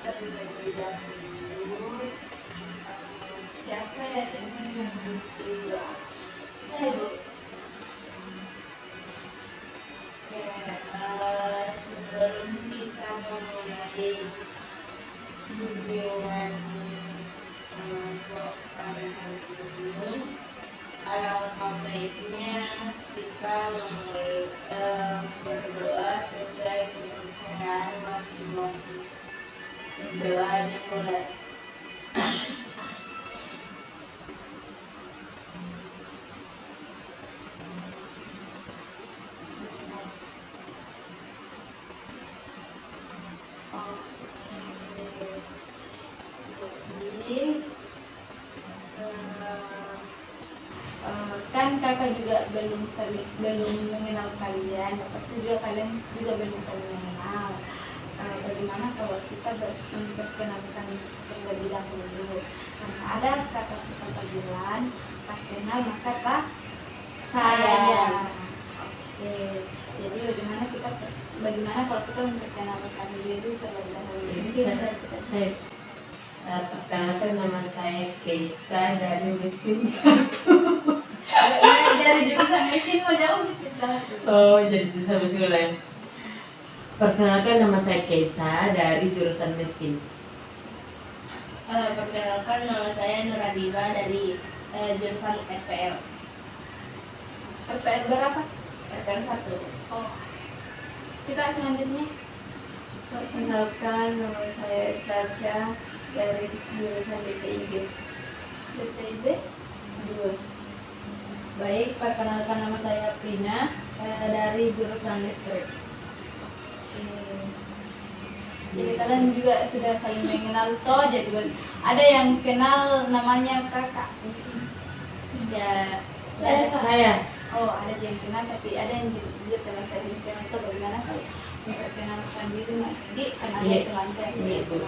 terlebih dahulu, siapa yang ingin membuat sebelum kita memulai kunjungan kelompok pada hari ini, alangkah baiknya kita berdoa sesuai kepercayaan masing-masing. Doa dimulai. Kan kakak juga belum mengenal kalian, pasti juga kalian juga belum saling mengenal. Bagaimana kalau kita memperkenalkan terlebih dahulu? Karena ada kata-kata panggilan, tak kenal maka tak sayang. Oke, jadi bagaimana kalau kita memperkenalkan diri terlebih dahulu? Saya perkenalkan, nama saya Keisa dari Mesin 1. Dari jurusan mesin mau jauh mesin 1. Oh, jadi jurusan mesin lain. Perkenalkan, nama saya Keisa dari jurusan mesin. Perkenalkan, nama saya Nuradiba dari jurusan RPL. RPL berapa? RPL 1. Oh. Kita selanjutnya. Perkenalkan, nama saya Caca dari jurusan BPIB. BPIB 2. Baik, perkenalkan, nama saya Pina dari jurusan listrik. Jadi kalian juga sudah saling mengenal toh, jadi ada yang kenal namanya kakak di sini. Ya, Saya. Oh, ada yang kenal, tapi ada yang juga telah kenal toh. Bagaimana kalau memperkenalkan diri di kenalnya telantar gitu.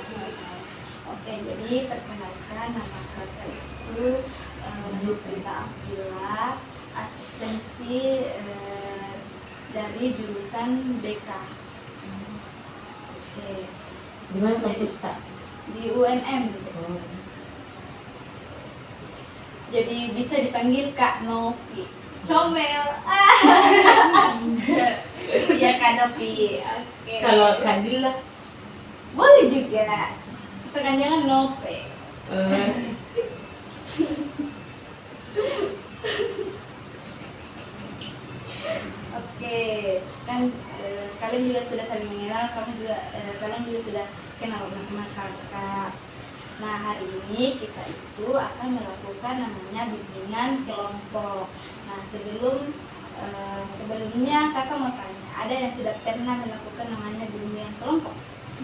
Oke, jadi perkenalkan, nama kakak itu Nufita Afdila, asistensi dari jurusan BK. Oke. Di mana kampus tak? Di UNM gitu. Oh. Jadi bisa dipanggil Kak Novi. Comel. ya Kak Novi. Oke. Kalau Kadil lah. Boleh juga. Misalkan jangan Nope. Oke, kan kalian juga sudah saling mengenal, kalian juga sudah kenal sama kakak. Nah, hari ini kita itu akan melakukan namanya bimbingan kelompok. Nah, sebelumnya kakak mau tanya, ada yang sudah pernah melakukan namanya bimbingan kelompok?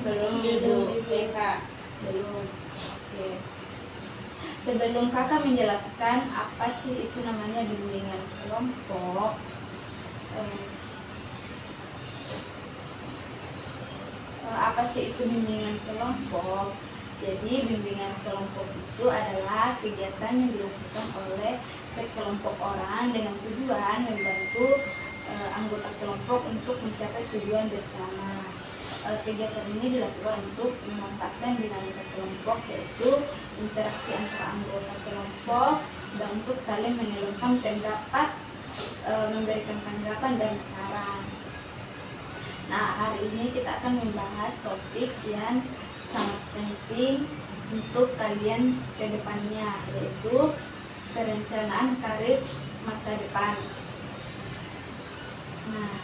Belum Di BK. Belum. Oke. Sebelum kakak menjelaskan apa sih itu namanya bimbingan kelompok, apa sih itu bimbingan kelompok? Jadi bimbingan kelompok itu adalah kegiatan yang dilakukan oleh sekelompok orang dengan tujuan membantu anggota kelompok untuk mencapai tujuan bersama. Kegiatan ini dilakukan untuk memanfaatkan dinamika kelompok, yaitu interaksi antara anggota kelompok dan untuk saling mengeluarkan pendapat, memberikan tanggapan dan saran. Nah, hari ini kita akan membahas topik yang sangat penting untuk kalian ke depannya, yaitu perencanaan karir masa depan. Nah,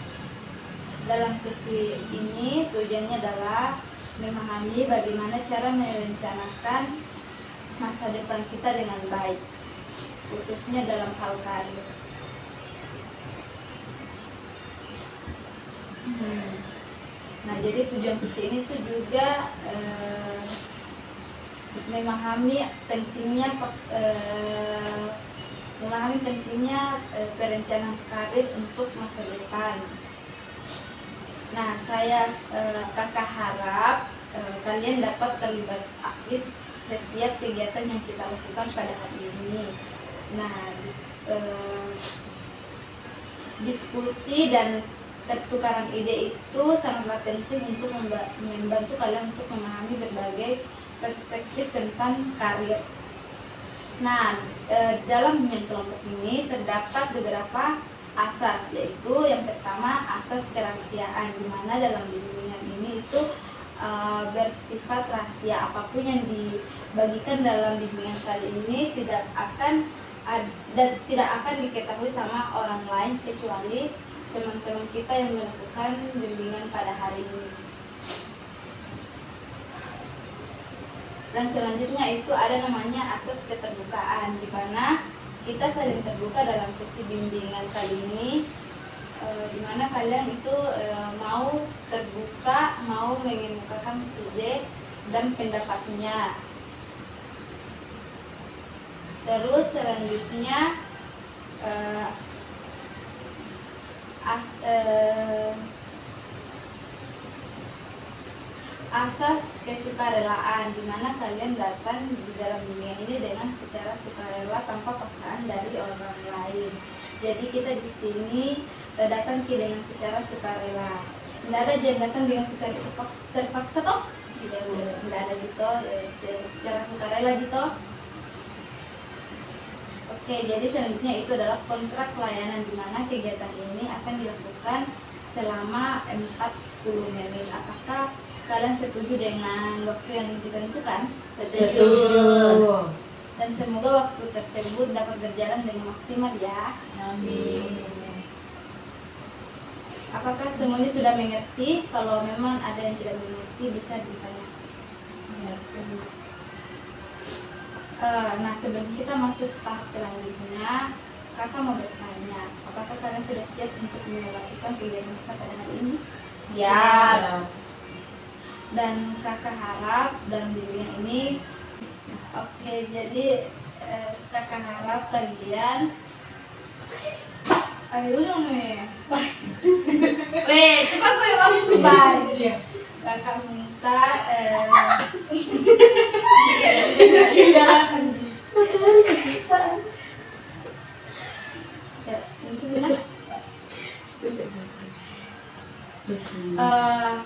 dalam sesi ini tujuannya adalah memahami bagaimana cara merencanakan masa depan kita dengan baik, khususnya dalam hal karir. Nah, jadi tujuan sesi ini tuh juga memahami pentingnya perencanaan karir untuk masa depan. Nah, saya kakak harap kalian dapat terlibat aktif setiap kegiatan yang kita lakukan pada hari ini. Nah, diskusi dan pertukaran ide itu sangatlah penting untuk membantu kalian untuk memahami berbagai perspektif tentang karir. Nah, dalam bimbingan kelompok ini terdapat beberapa asas, yaitu yang pertama asas kerahasiaan, di mana dalam bimbingan ini itu bersifat rahasia. Apapun yang dibagikan dalam bimbingan kali ini tidak akan diketahui sama orang lain kecuali teman-teman kita yang melakukan bimbingan pada hari ini. Dan selanjutnya itu ada namanya asas keterbukaan, di mana kita saling terbuka dalam sesi bimbingan kali ini, di mana kalian itu mau terbuka, mau mengemukakan ide dan pendapatnya. Terus selanjutnya asas kesukarelaan, di mana kalian datang di dalam dunia ini dengan secara sukarela tanpa paksaan dari orang lain. Jadi kita di sini datang dengan secara sukarela. Tidak ada yang datang dengan secara terpaksa toh? Tidak ada gitu, secara sukarela gitu. Oke, jadi selanjutnya itu adalah kontrak pelayanan, di mana kegiatan ini akan dilakukan selama 40 menit. Apakah kalian setuju dengan waktu yang ditentukan? Setuju. Dan semoga waktu tersebut dapat berjalan dengan maksimal ya. Amin. Apakah semuanya sudah mengerti? Kalau memang ada yang tidak mengerti bisa ditanya. Nah, sebelum kita masuk tahap selanjutnya, kakak mau bertanya, apakah kalian sudah siap untuk melakukan kegiatan kita pada hari ini? Siap. Dan kakak harap dalam bimbingan ini, oke, jadi kakak harap kalian, ayo dong nih, coba gue waktu baik. Kakak minta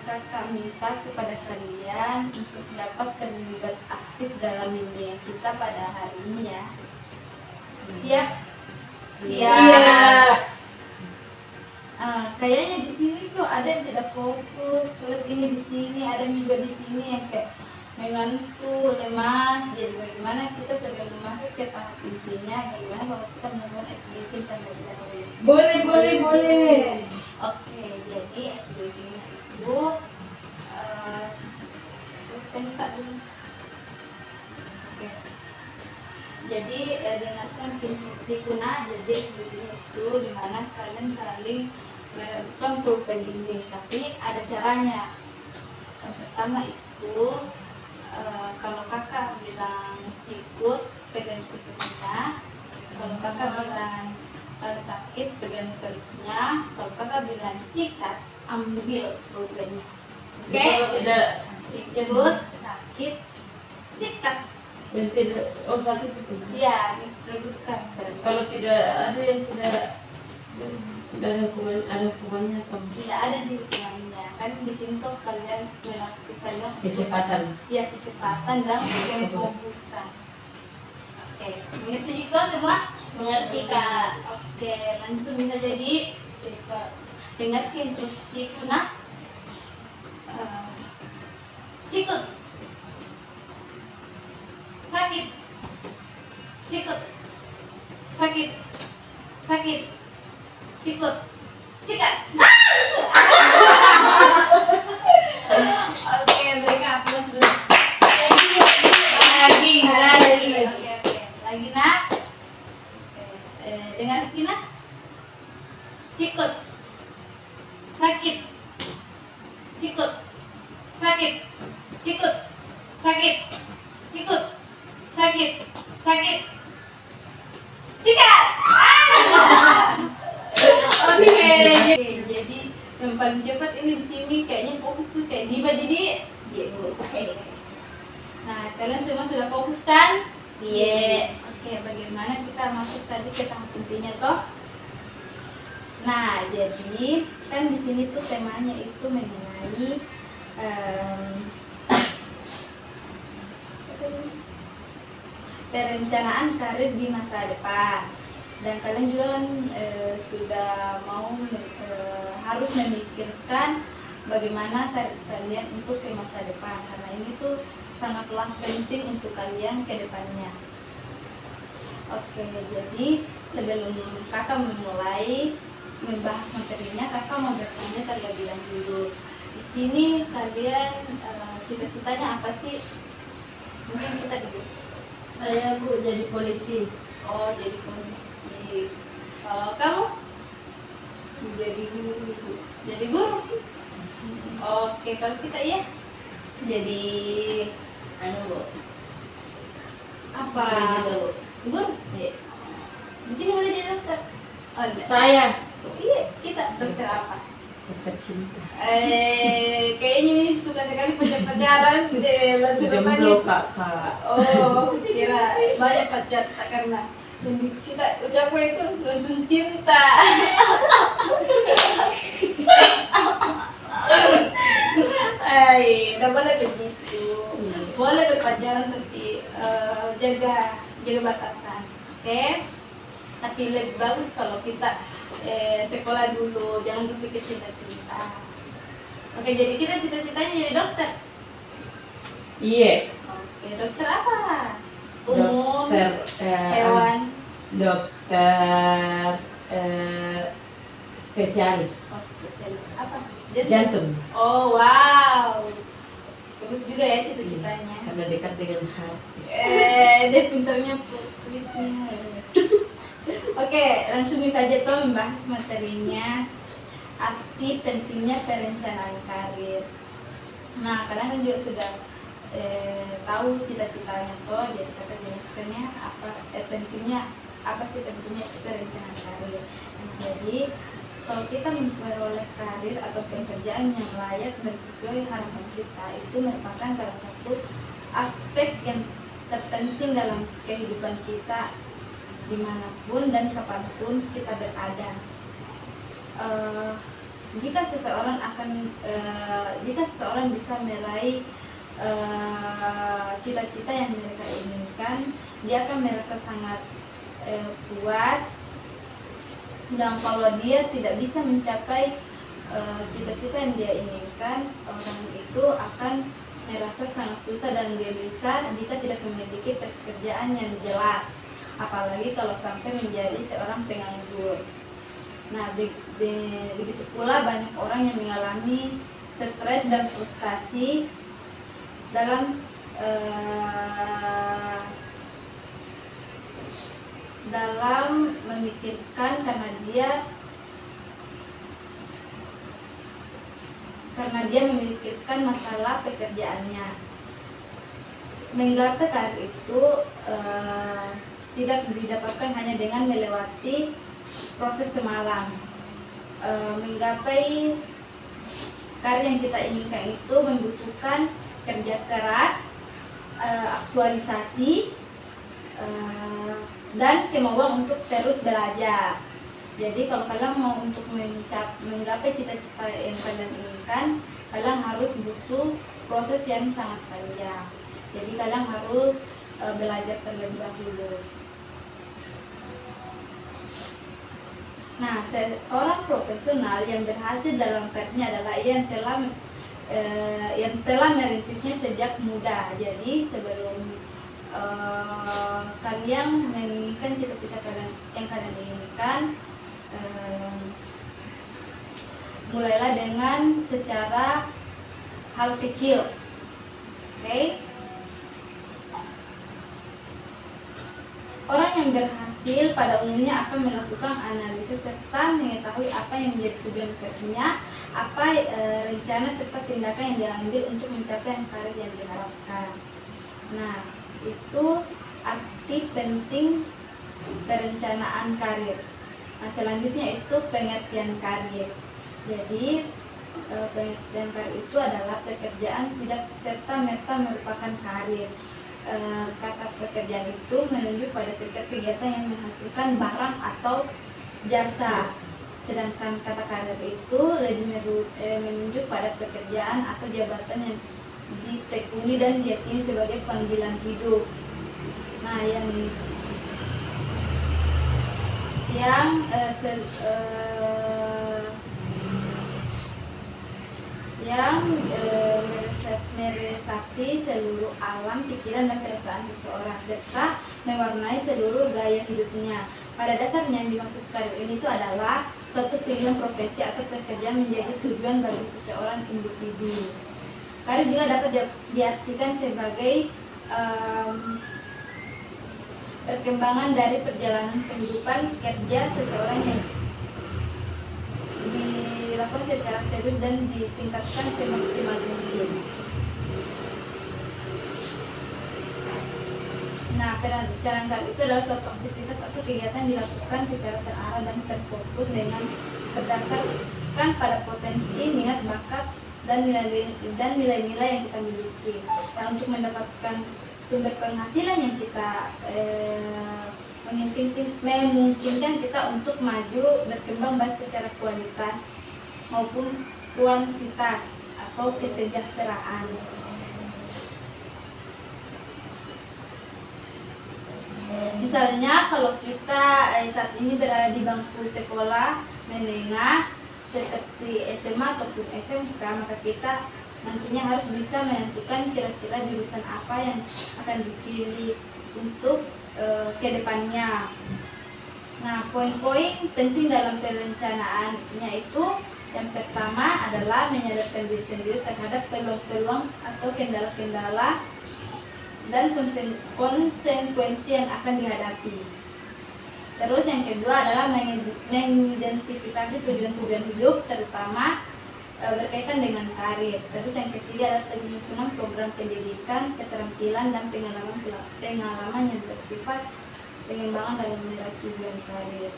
kakak minta kepada kalian untuk dapat terlibat aktif dalam bimbingan kita pada hari ini ya. Siap? Siap. Kayaknya di sini tuh ada yang tidak fokus, kulit ini di sini, ada juga di sini yang kayak mengantuk, lemas. Jadi bagaimana kita sebelum masuk ke tahap intinya, bagaimana kalau kita melakukan SBT terlebih dahulu? Boleh. Oke, jadi SBT-nya itu minta dulu. Oke. Jadi dengarkan instruksi kuna. Jadi SBT-nya itu dimana kalian saling melakukan profil ini, tapi ada caranya. Yang pertama itu kalau kakak bilang sikut, pegang sikutnya. Kalau kakak bilang sakit, pegang perutnya. Kalau kakak bilang sikat, ambil profilnya. Oke? Tidak. Sikut, sakit, sikat. Dan tidak. Oh, sakit itu. Ya, diperebutkan. Kalau tidak ada yang tidak ada hukumannya atau Tidak ada di hukumannya. Kan di sini tuh kalian melatih kalian kecepatan. ya, kecepatan dan kefokusan. Oke, mengerti itu semua? Mengerti, Kak. Oke, langsung bisa jadi dengar instruksi kuna. Sikut, sakit, sikut, sakit, sakit, sikut, sikat. Oke, berikan aplaus dulu. Lagi. Oke. Lagi nak. Dengar Tina. Sikut, sakit, sikut, sakit, sikut, sakit, sikut, sakit, sakit, sikat. Oke, jadi yang paling cepat ini di sini kayaknya fokus tuh kayak Diba Didi. Nah, kalian semua sudah fokus kan? Iya. Oke, bagaimana kita masuk tadi ke tahap intinya toh? Nah, jadi kan di sini tuh temanya itu mengenai perencanaan karir di masa depan. Dan kalian juga kan sudah mau harus memikirkan bagaimana karir kalian untuk ke masa depan, karena ini tuh sangatlah penting untuk kalian ke depannya. Oke, jadi sebelum kakak memulai membahas materinya, kakak mau bertanya terlebih dahulu. Di sini kalian cita-citanya apa sih? Mungkin kita dulu. Saya Bu jadi polisi. Oh, jadi polisi. Kalau kamu Jadi guru. jadi guru. Oke, kalau kita ya Jadi Bu. apa? Guru juga, Bu. Guru. Iya. Di sini boleh jadi dokter. Oh, enggak. Saya Iya, kita dokter apa? dokter cinta. Kayaknya ini suka sekali pacaran deh, langsung Jomblo bertanya. kakak. Oh, aku kira banyak pacar karena yang kita ucapkan itu langsung cinta. Tidak boleh begitu. Boleh berpacaran tapi jaga batasan, oke? Tapi lebih bagus kalau kita sekolah dulu, jangan berpikir cinta-cinta. Oke, jadi kita cita-citanya jadi dokter. Iya. Oke, dokter apa? Umum, Dokter hewan, dokter spesialis oh, spesialis apa? jantung Oh, wow. Bagus juga ya cita-citanya. karena dekat dengan hati. Dia pintarnya pulisnya. Oke, langsung saja tuh membahas materinya. Arti pentingnya perencanaan karir. Nah, kalian kan juga sudah tahu cita-citanya tuh, jadi kata jelaskannya apa pentingnya, apa sih pentingnya perencanaan karir. Jadi kalau kita memperoleh karir atau pekerjaan yang layak dan sesuai harapan kita, itu merupakan salah satu aspek yang terpenting dalam kehidupan kita dimanapun dan kapanpun kita berada. Jika seseorang bisa meraih cita-cita yang mereka inginkan, dia akan merasa sangat puas. Dan kalau dia tidak bisa mencapai cita-cita yang dia inginkan, orang itu akan merasa sangat susah dan gelisah jika tidak memiliki pekerjaan yang jelas, apalagi kalau sampai menjadi seorang penganggur. Nah, begitu pula banyak orang yang mengalami stres dan frustasi dalam memikirkan karena dia memikirkan masalah pekerjaannya. Menggapai karir itu tidak didapatkan hanya dengan melewati proses semalam. Menggapai karir yang kita inginkan itu membutuhkan kerja keras, aktualisasi, dan kemauan untuk terus belajar. Jadi kalau kalian mau untuk menggapai cita-cita yang kalian inginkan, kalian harus butuh proses yang sangat panjang. Jadi kalian harus belajar terlebih dahulu. Nah, seorang profesional yang berhasil dalam karirnya adalah yang telah merintisnya sejak muda. Jadi sebelum kalian menginginkan cita-cita yang kalian inginkan, mulailah dengan secara hal kecil, oke? Orang yang berhasil pada umumnya akan melakukan analisis serta mengetahui apa yang menjadi tujuan karirnya, apa rencana serta tindakan yang diambil untuk mencapai karir yang diharapkan. Nah, itu arti penting perencanaan karir. Nah, selanjutnya itu pengertian karir. Jadi pengertian karir itu adalah pekerjaan tidak serta-merta merupakan karir. Kata pekerjaan itu menunjuk pada setiap kegiatan yang menghasilkan barang atau jasa Sedangkan kata karir itu lebih menunjuk pada pekerjaan atau jabatan yang ditekuni dan diyakini sebagai panggilan hidup. Nah, yang meresapi seluruh alam pikiran dan perasaan seseorang serta mewarnai seluruh gaya hidupnya. Pada dasarnya yang dimaksud karir ini itu adalah suatu pilihan profesi atau pekerjaan menjadi tujuan bagi seseorang individu. Karir juga dapat diartikan sebagai perkembangan dari perjalanan kehidupan kerja seseorang yang dilakukan secara serius dan ditingkatkan semaksimal mungkin. Nah, perencanaan karir itu adalah suatu aktivitas atau kegiatan dilakukan secara terarah dan terfokus dengan berdasarkan pada potensi, minat, bakat, dan nilai-nilai yang kita miliki. Nah, untuk mendapatkan sumber penghasilan yang kita memungkinkan kita untuk maju berkembang baik secara kualitas maupun kuantitas atau kesejahteraan. Misalnya kalau kita saat ini berada di bangku sekolah menengah seperti SMA ataupun SMK, maka kita nantinya harus bisa menentukan kira-kira jurusan apa yang akan dipilih untuk kedepannya. Nah, poin-poin penting dalam perencanaannya itu yang pertama adalah menyadarkan diri sendiri terhadap peluang-peluang atau kendala-kendala dan konsekuensi yang akan dihadapi. Terus yang kedua adalah mengidentifikasi tujuan-tujuan hidup terutama berkaitan dengan karir. Terus yang ketiga adalah penyusunan program pendidikan, keterampilan dan pengalaman yang bersifat pengembangan dalam meraih tujuan karir.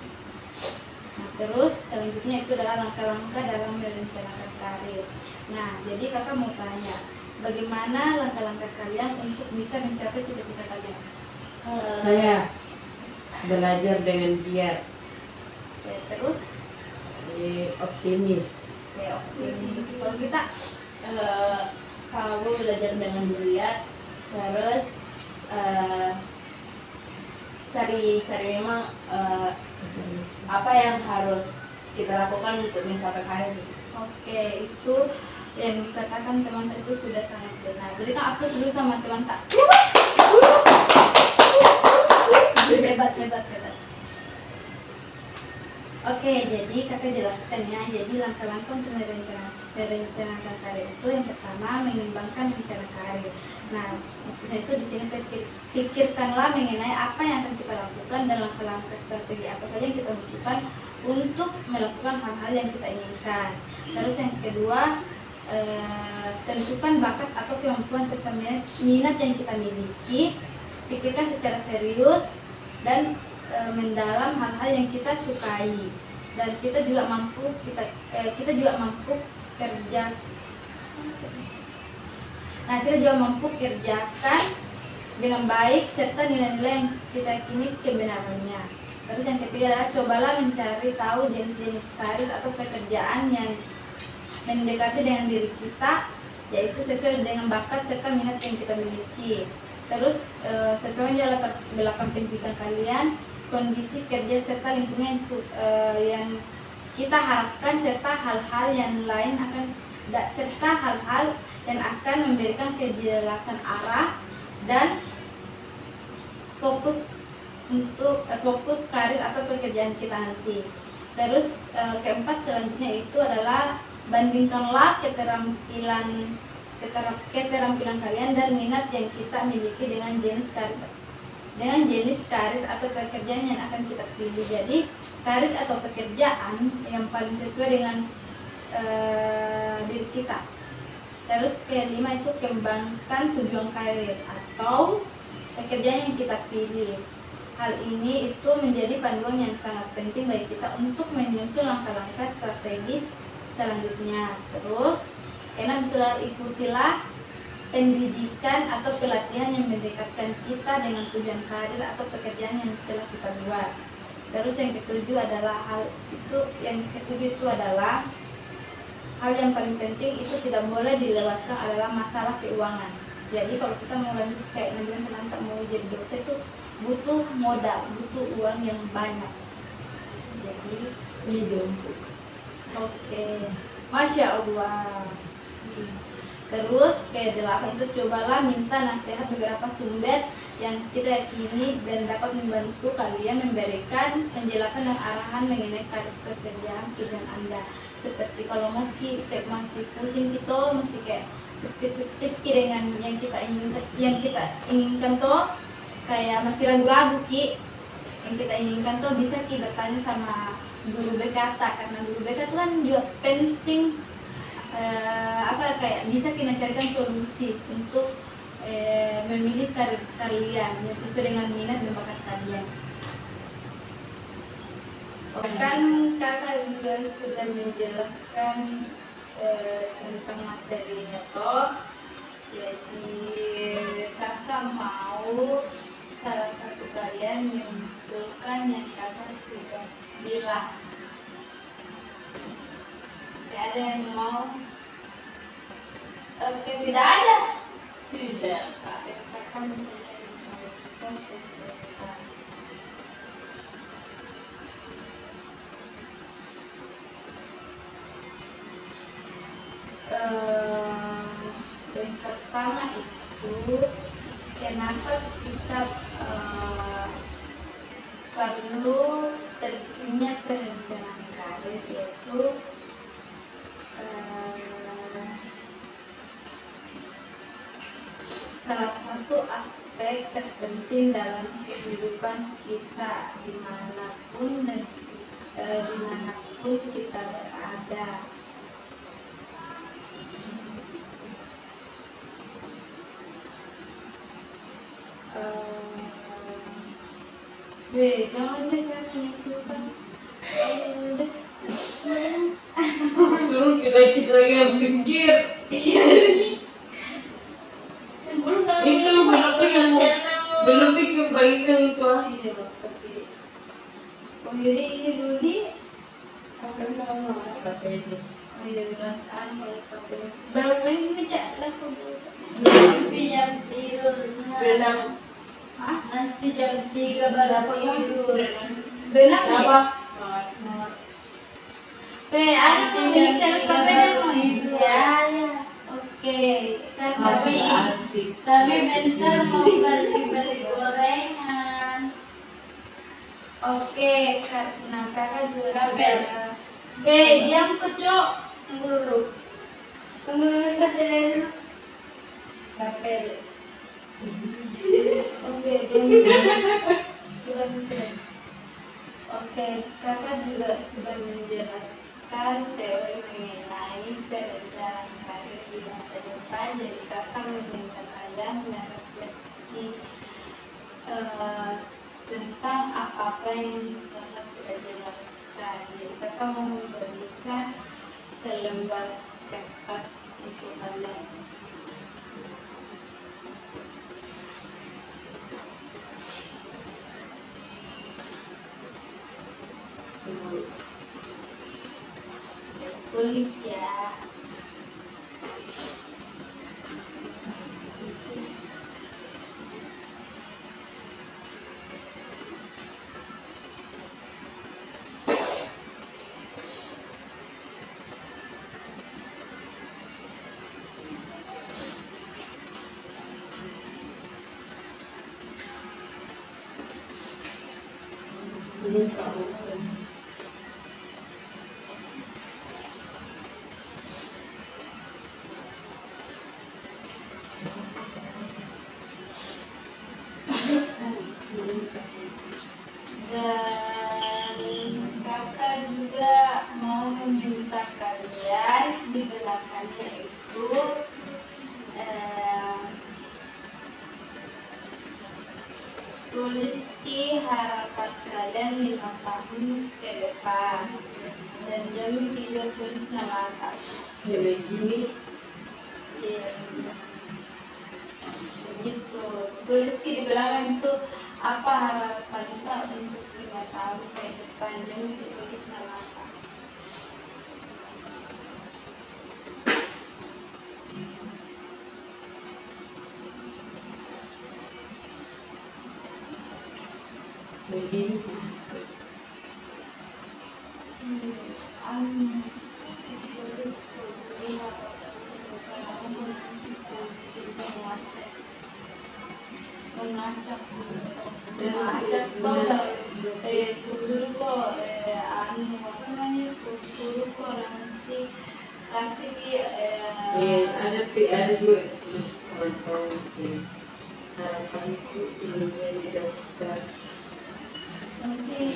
Nah, terus selanjutnya itu adalah langkah-langkah dalam merencanakan karir. Nah, jadi kakak mau tanya, bagaimana langkah-langkah kalian untuk bisa mencapai cita-cita kalian? Saya belajar dengan giat. Oke, terus? Optimis. Optimis. Kalau kita? Kalau belajar dengan giat, terus cari memang apa yang harus kita lakukan untuk mencapai karir. Oke, itu yang dikatakan teman itu sudah sangat benar. Berikan aplaus dulu sama teman tak. Hebat. Oke, jadi kakak jelaskan ya. Jadi langkah-langkah untuk merencanakan karir itu yang pertama mengembangkan rencana karir. Nah, maksudnya itu di sini pikirkanlah mengenai apa yang akan kita lakukan dan langkah-langkah strategi apa saja yang kita butuhkan untuk melakukan hal-hal yang kita inginkan. Terus yang kedua, tentukan bakat atau kemampuan serta minat yang kita miliki. Pikirkan secara serius dan mendalam hal-hal yang kita sukai, dan kita juga mampu kerja. Nah, kita juga mampu kerjakan dengan baik serta nilai-nilai yang kita yakini kebenarannya. Terus yang ketiga adalah cobalah mencari tahu jenis-jenis karir atau pekerjaan yang mendekati dengan diri kita, yaitu sesuai dengan bakat serta minat yang kita miliki. Terus sesuai dengan latar belakang pendidikan kalian, kondisi kerja serta lingkungan yang kita harapkan serta hal-hal yang akan memberikan kejelasan arah dan fokus karir atau pekerjaan kita nanti. Terus keempat selanjutnya itu adalah bandingkanlah keterampilan kalian dan minat yang kita miliki dengan jenis karir atau pekerjaan yang akan kita pilih. Jadi karir atau pekerjaan yang paling sesuai dengan diri kita. Terus kelima itu kembangkan tujuan karir atau pekerjaan yang kita pilih. Hal ini itu menjadi panduan yang sangat penting bagi kita untuk menyusun langkah-langkah strategis selanjutnya. Terus ikutilah pendidikan atau pelatihan yang mendekatkan kita dengan tujuan karir atau pekerjaan yang telah kita buat. Terus yang ketujuh adalah hal yang paling penting itu tidak boleh dilewatkan adalah masalah keuangan. Jadi kalau kita mau lanjut kayak Nabilan penantang mau jadi dokter itu butuh modal, butuh uang yang banyak. Jadi oke, Masya Allah. Terus kayak 8 itu cobalah minta nasihat beberapa sumber yang kita yakini dan dapat membantu kalian memberikan penjelasan dan arahan mengenai karir pekerjaan pilihan Anda. Seperti kalau kayak masih pusing gitu, masih kayak fiktif dengan yang kita inginkan tuh, kayak masih ragu-ragu yang kita inginkan tuh, bisa bertanya sama guru BKT, karena guru BKT itu kan juga penting. Kayak bisa kita carikan solusi untuk memilih karir kalian yang sesuai dengan minat dan bakat kalian. Kan kakak juga sudah menjelaskan tentang materinya toh. Jadi kakak mau salah satu kalian menyimpulkan yang kakak sudah bilang. Tidak ada yang mau? Oke, tidak ada. Tidak. Kakak yang pertama itu kenapa kita perlu punya perencanaan karir, yaitu salah satu aspek terpenting dalam kehidupan kita dimanapun kita berada. Jangan deh saya menyimpulkan. Suruh kita yang pikir. Itu siapa yang belum bikin bagikan itu Iya, ini dulu di oh iya, berantakan kalau KPD. Berapa menit ini Cak? Laku Tapi jam tidur. Berenang. Nanti jam 3 baru tidur. Benang ya? Apa? Ada pemikiran KPD mau tidur. ya? Oke, kan Tapi kami asik. Tapi bentar mau beli gorengan. oke, nah kakak juga Bel. diam kecok. Tunggu dulu. Tunggu dulu, kasih lihat dulu. Kapel. Oke, diam. Sudah. Oke, kakak juga sudah menjelaskan teori mengenai perencanaan karir di masa depan. Jadi kakak meminta kalian merefleksi tentang apa yang kakak sudah jelaskan. Jadi kakak mau memberikan selembar kertas untuk kalian. Tulis ya. Dan kakak juga mau meminta kalian di belakangnya itu tulis harapan kalian 5 tahun ke depan, dan jamin juga tulis nama kakak. Ya begini. Iya, begitu. Tulis di belakang itu apa harapan kita untuk 5 sampai panjang ditulis nama apa. Begini. Mengacak kok kusuruko anu apa namanya kusuruko nanti kasih Ada juga tulis konferensi. Harapanku ingin jadi dokter.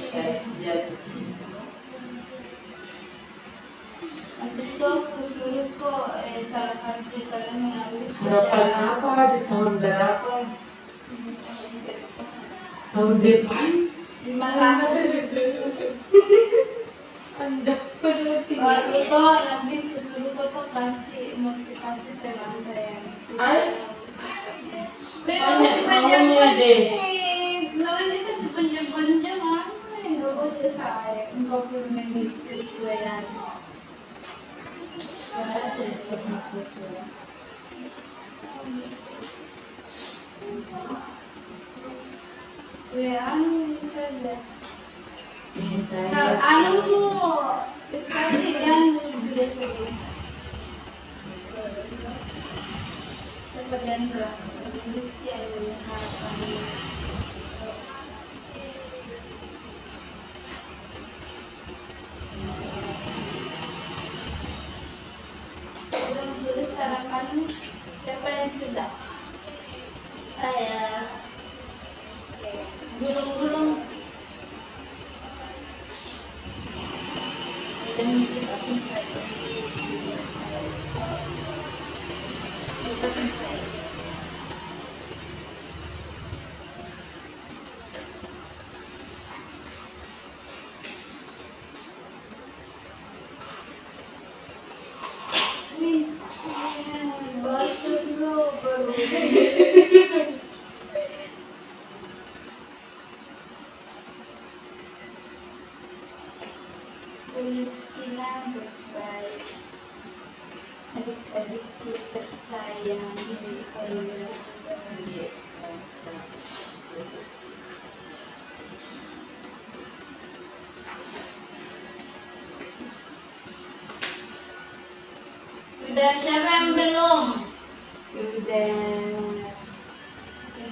Saya sejati. nanti tuh kusuruko salah satu kalian mengambil Harapan apa di tahun berapa? Tahun depan? di mana Anda peneliti. baru tuh nanti kusuruko tuh kasih motivasi teman saya Banyak maunya deh. namanya kasih panjang-panjang apa yang gak boleh saya 40 menit sesuai nanti. Anu saja. Misalnya. Anu kasih yang biasa. Kemudian tulis yang harapan. Belum tulis harapan siapa yang sudah? Saya. Gulung-gulung. Dan kita saya. Baca dulu baru. Tuliskilah baik-baik. Adik-adikku tersayang di Allah. Sudah siapa yang belum? Sudah.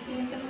Simpan.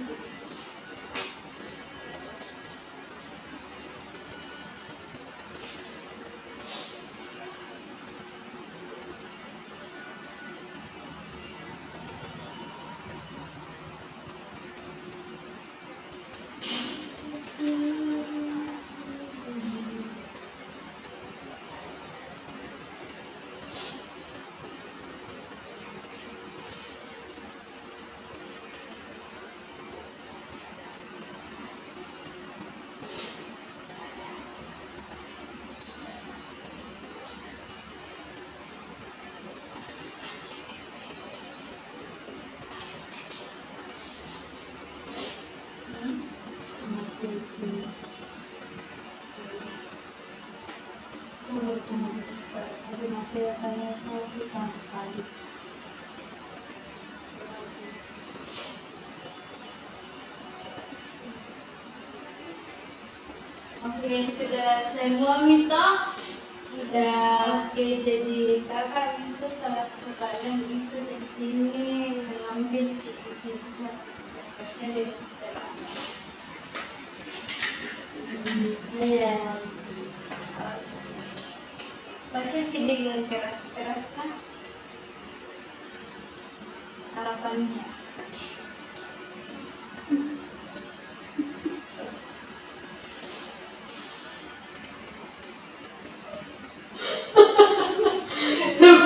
Oke, sudah semua minta? Sudah. Oke, jadi kakak minta salah satu kalian itu di sini mengambil di sini kasih dari saya baca dengan keras-keras kan harapannya.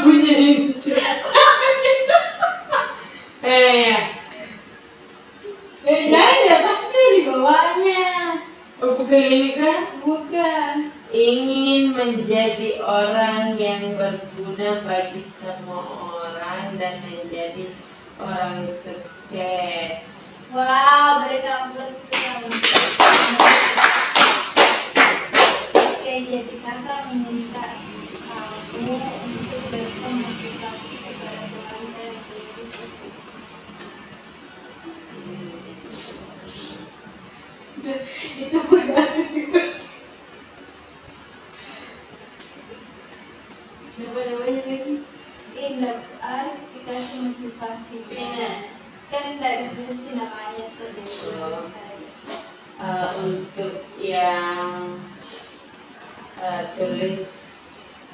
Punya lucu. Jangan dapatnya di bawahnya. Oh, bukan ini kan? Bukan. Ingin menjadi orang yang berguna bagi semua orang dan menjadi orang sukses. Wow, berikan aplaus untuk kamu. Oke, jadi kakak meminta kamu untuk berkomunikasi kepada Tuhan dan Yesus itu mudah sih. Siapa namanya lagi? Ini harus dikasih motivasi. Kan tidak ditulis namanya tuh di saya. Untuk yang tulis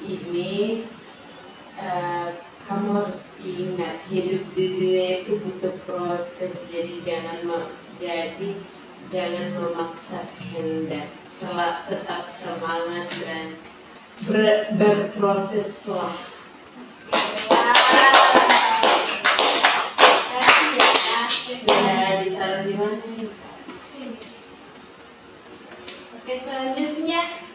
ini, kamu harus ingat hidup di dunia itu butuh proses, jadi jangan memaksa kehendak, tetap semangat dan berproseslah. Sudah ditaruh di mana nih? Oke, selanjutnya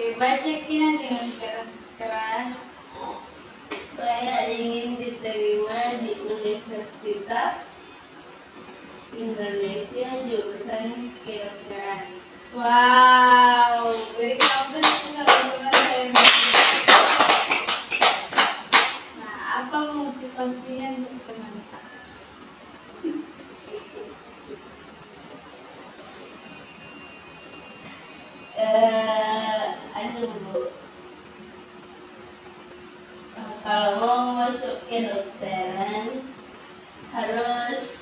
kita baca Kina dengan keras-keras. Saya ingin diterima di Universitas Indonesia jurusan kedokteran. Wow, beri kampus teman-teman saya. Nah, apa motivasinya untuk teman-teman? Bu, kalau mau masuk kedokteran harus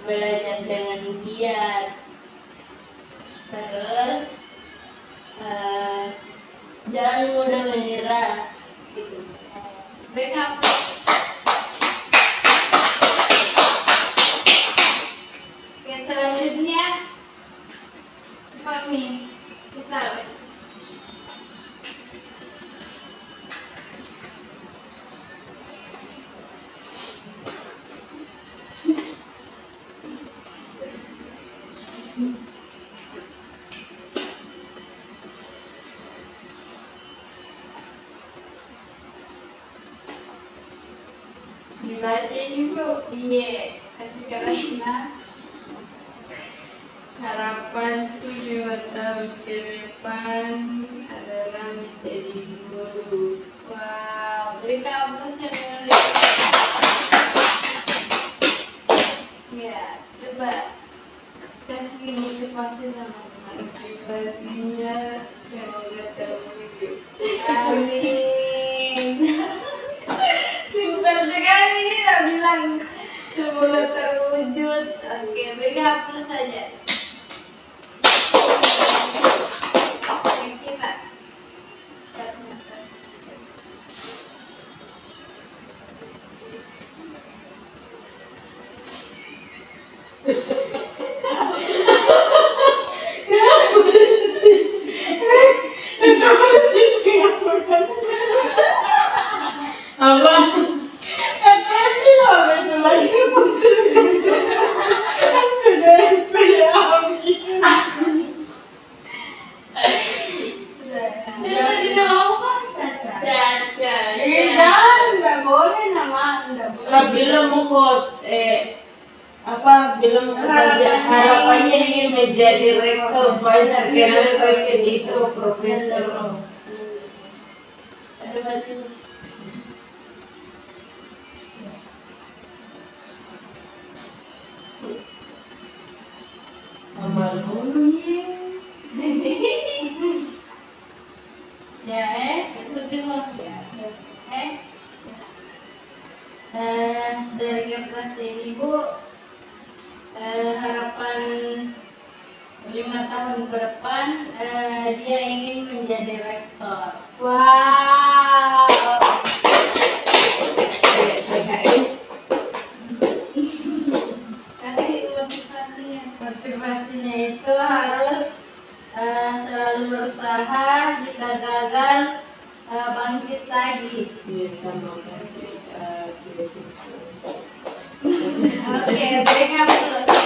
belajar dengan giat, terus jangan mudah menyerah gitu. Backup. Oke, selanjutnya kami kita Dibaca juga. iya kasih ke Raina. Harapanku 5 tahun ke depan adalah menjadi guru. Wow, beri kampus yang menulis. Ya, coba kasih motivasi sama teman. Motivasinya semoga terwujud. Amin. Simpel sekali ini tak bilang sebelum terwujud. Oke, beri hapus saja. Kita. Apa? Jadi nama Caca. Caca. Enggak boleh nama, enggak boleh. Bila mau bila mau saja harapannya ingin menjadi rektor banyak karena rektor itu profesor. Ada baju. Amal dulu Ya, Itu dia. dari kertas ini Bu, harapan 5 tahun ke depan dia ingin menjadi rektor. Wow. PKS. Kasih motivasinya. Motivasinya itu harus selalu berusaha, jika gagal bangkit lagi. Ya sama kasih beasiswa. Oke, mereka selesai.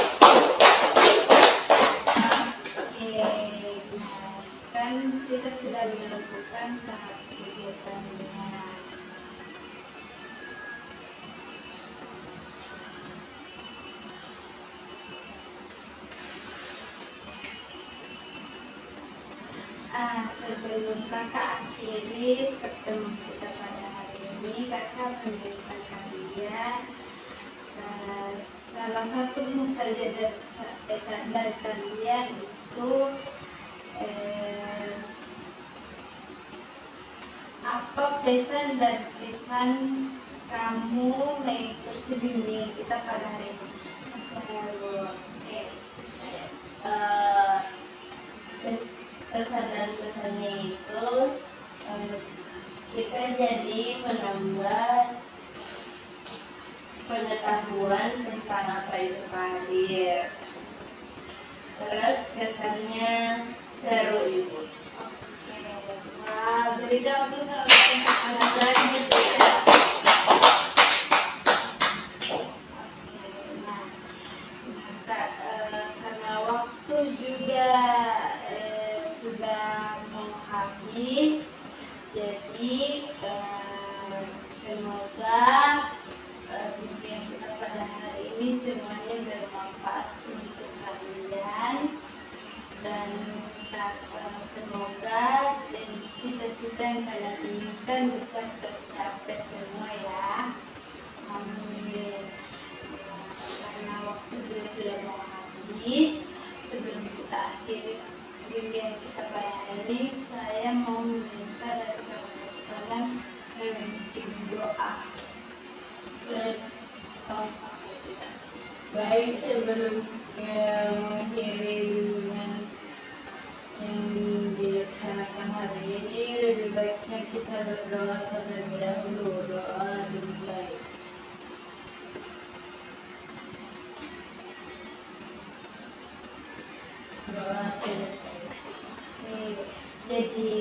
Oke, nah, kan kita sudah menentukan tahap kegiatannya. Sebelum kakak akhiri pertemuan kita pada hari ini, kakak memberikan kalian salah satu saja dari kalian itu apa pesan dan kesan kamu mengikuti bimbingan kita pada hari ini? Pesan dan kesannya itu kita jadi menambah pengetahuan tentang apa itu karir. Terus kesannya seru ibu. Wah, berikan bersama anak-anak gitu ya. Karena waktu juga sudah mau habis, jadi semoga bimbingan kita pada hari ini semuanya bermanfaat untuk kalian, dan semoga cita-cita yang kalian inginkan bisa tercapai semua ya. Amin. Karena waktu juga sudah mau habis, sebelum kita akhiri bimbingan kita pada hari ini, saya mau meminta dari saudara kalian memimpin doa. Baik, sebelum mengakhiri bimbingan yang dilaksanakan hari ini, lebih baiknya kita berdoa terlebih dahulu. Doa dimulai. Doa selesai. Jadi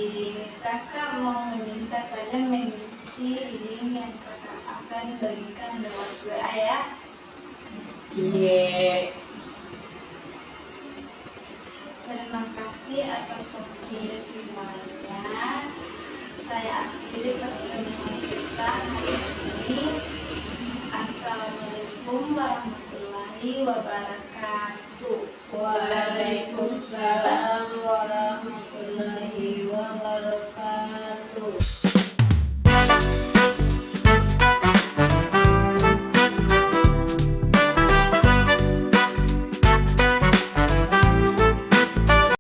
kakak mau meminta kalian mengisi link yang kakak akan bagikan lewat WA ya. Iya. Terima kasih atas waktunya semuanya. Saya akhiri pertemuan kita hari ini. Assalamualaikum warahmatullahi wabarakatuh. Waalaikumsalam